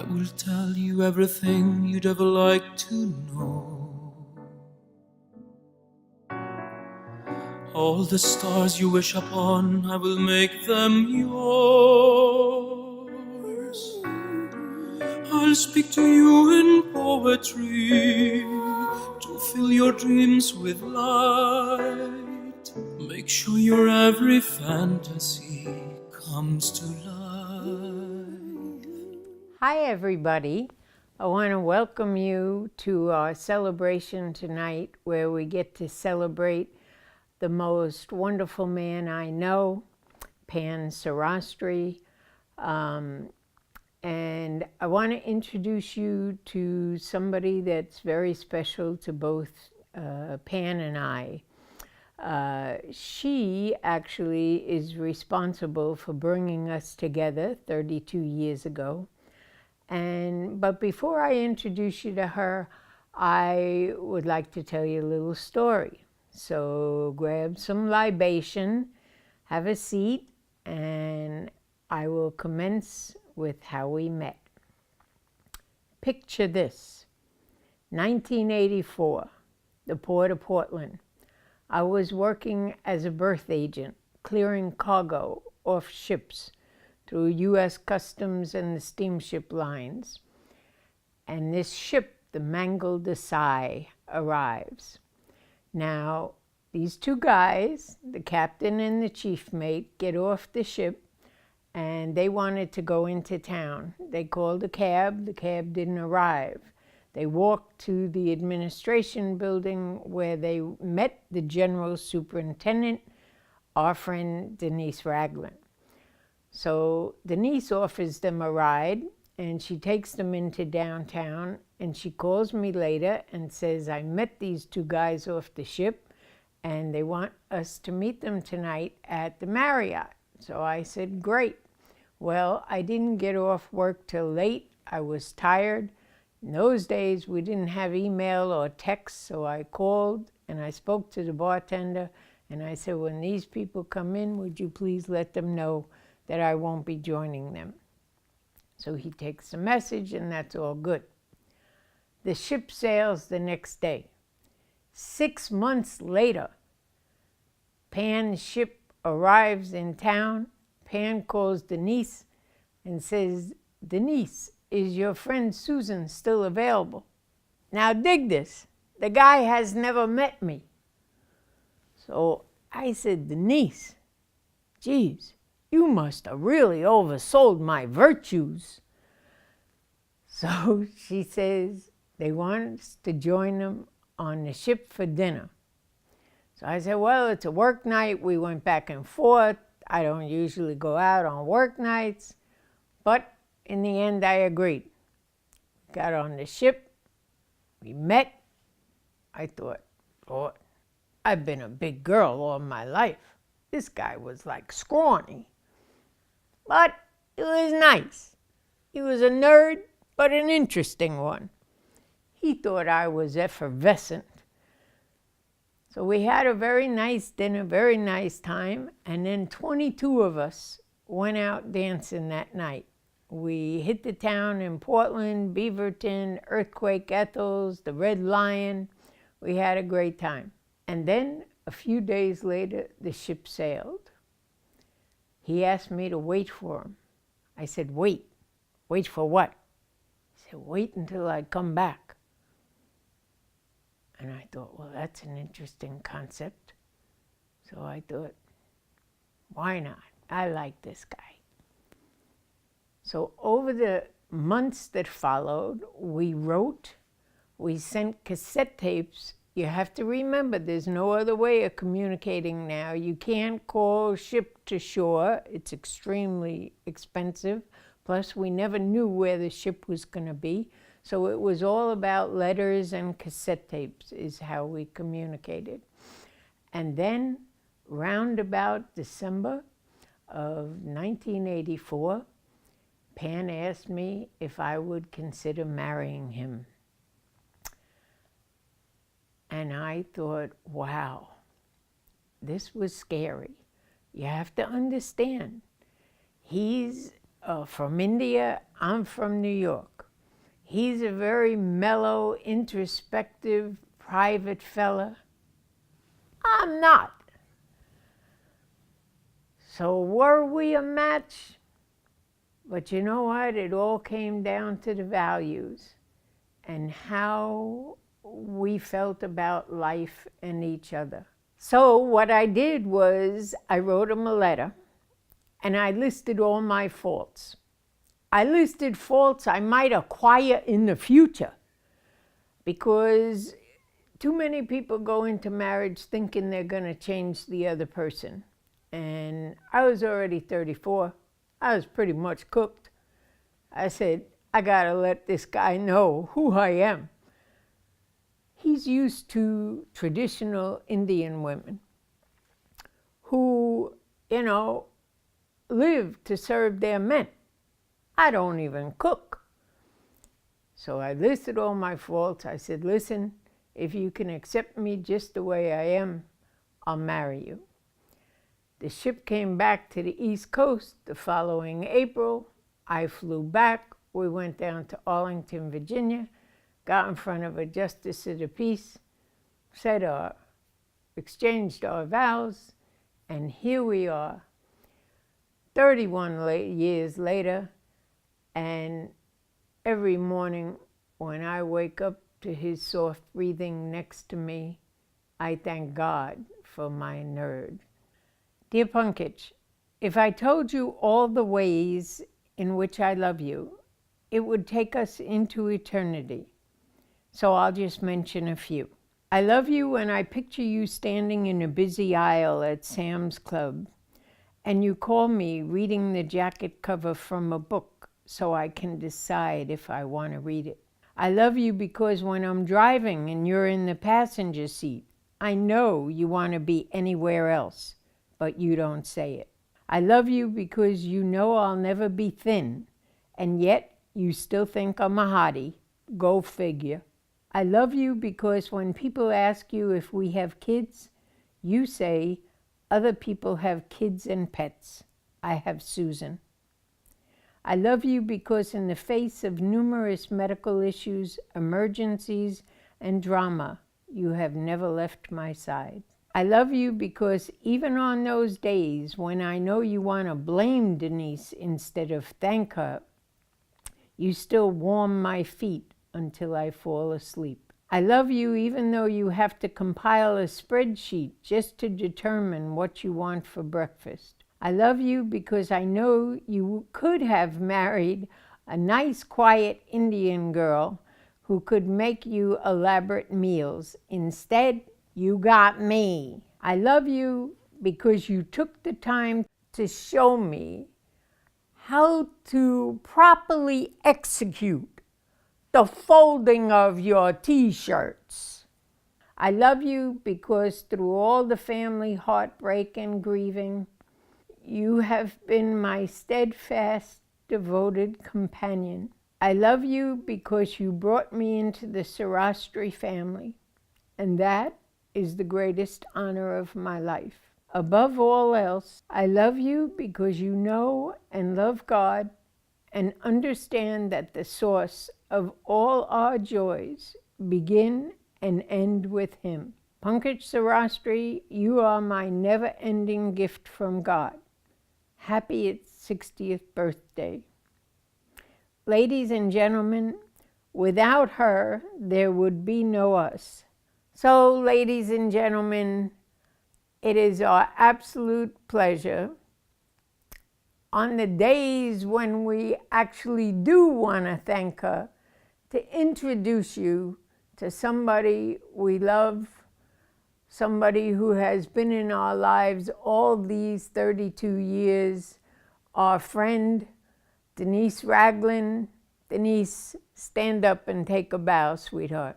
I will tell you everything you'd ever like to know. All the stars you wish upon, I will make them yours. I'll speak to you in poetry to fill your dreams with light. Make sure your every fantasy comes to life. Hi everybody. I want to welcome you to our celebration tonight where we get to celebrate the most wonderful man I know, Pan Dec. And I want to introduce you to somebody that's very special to both Pan and I. She actually is responsible for bringing us together 32 years ago. But before I introduce you to her, I would like to tell you a little story. So grab some libation, have a seat, and I will commence with how we met. Picture this: 1984, the Port of Portland. I was working as a berth agent, clearing cargo off ships through U.S. Customs and the steamship lines. And this ship, the Mangle Desai, arrives. Now, these two guys, the captain and the chief mate, get off the ship and they wanted to go into town. They called a cab. The cab didn't arrive. They walked to the administration building where they met the general superintendent, our friend Denise Ragland. So Denise offers them a ride, and she takes them into downtown, and she calls me later and says, I met these two guys off the ship, and they want us to meet them tonight at the Marriott. So I said, great. Well, I didn't get off work till late. I was tired. In those days, we didn't have email or text, so I called, and I spoke to the bartender, and I said, when these people come in, would you please let them know that I won't be joining them? So he takes the message, and that's all good. The ship sails the next day. 6 months later, Pan's ship arrives in town. Pan calls Denise and says, Denise, is your friend Susan still available? Now dig this. The guy has never met me. So I said, Denise, geez, you must have really oversold my virtues. So she says they want us to join them on the ship for dinner. So I said, well, it's a work night. We went back and forth. I don't usually go out on work nights. But in the end, I agreed. Got on the ship. We met. I thought, Lord, I've been a big girl all my life. This guy was like scrawny. But it was nice. He was a nerd, but an interesting one. He thought I was effervescent. So we had a very nice dinner, very nice time, and then 22 of us went out dancing that night. We hit the town in Portland, Beaverton, Earthquake Ethels, the Red Lion. We had a great time. And then a few days later, the ship sailed. He asked me to wait for him. I said, wait. Wait for what? He said, wait until I come back. And I thought, well, that's an interesting concept. So I thought, why not? I like this guy. So over the months that followed, we wrote, we sent cassette tapes. You have to remember, there's no other way of communicating now. You can't call ship to shore. It's extremely expensive. Plus, we never knew where the ship was going to be. So it was all about letters and cassette tapes is how we communicated. And then, round about December of 1984, Pan asked me if I would consider marrying him. And I thought, wow, this was scary. You have to understand, he's from India. I'm from New York. He's a very mellow, introspective, private fella. I'm not. So were we a match? But you know what? It all came down to the values and how we felt about life and each other. So what I did was I wrote him a letter and I listed all my faults. I listed faults I might acquire in the future, because too many people go into marriage thinking they're going to change the other person. And I was already 34. I was pretty much cooked. I said, I got to let this guy know who I am. He's used to traditional Indian women who, live to serve their men. I don't even cook. So I listed all my faults. I said, listen, if you can accept me just the way I am, I'll marry you. The ship came back to the East Coast the following April. I flew back. We went down to Arlington, Virginia, got in front of a justice of the peace, exchanged our vows, and here we are, 31 years later, and every morning when I wake up to his soft breathing next to me, I thank God for my nerd. Dear Pankaj, if I told you all the ways in which I love you, it would take us into eternity. So I'll just mention a few. I love you when I picture you standing in a busy aisle at Sam's Club, and you call me reading the jacket cover from a book so I can decide if I want to read it. I love you because when I'm driving and you're in the passenger seat, I know you want to be anywhere else, but you don't say it. I love you because you know I'll never be thin, and yet you still think I'm a hottie. Go figure. I love you because when people ask you if we have kids, you say, other people have kids and pets. I have Susan. I love you because in the face of numerous medical issues, emergencies, and drama, you have never left my side. I love you because even on those days when I know you want to blame Denise instead of thank her, you still warm my feet until I fall asleep. I love you even though you have to compile a spreadsheet just to determine what you want for breakfast. I love you because I know you could have married a nice, quiet Indian girl who could make you elaborate meals. Instead, you got me. I love you because you took the time to show me how to properly execute the folding of your t-shirts. I love you because through all the family heartbreak and grieving, you have been my steadfast, devoted companion. I love you because you brought me into the Sarastri family, and that is the greatest honor of my life. Above all else, I love you because you know and love God and understand that the source of all our joys begin and end with Him. Pankaj Sarastri, you are my never-ending gift from God. Happy 60th birthday. Ladies and gentlemen, without her, there would be no us. So, ladies and gentlemen, it is our absolute pleasure on the days when we actually do want to thank her to introduce you to somebody we love, somebody who has been in our lives all these 32 years, our friend, Denise Ragland. Denise, stand up and take a bow, sweetheart.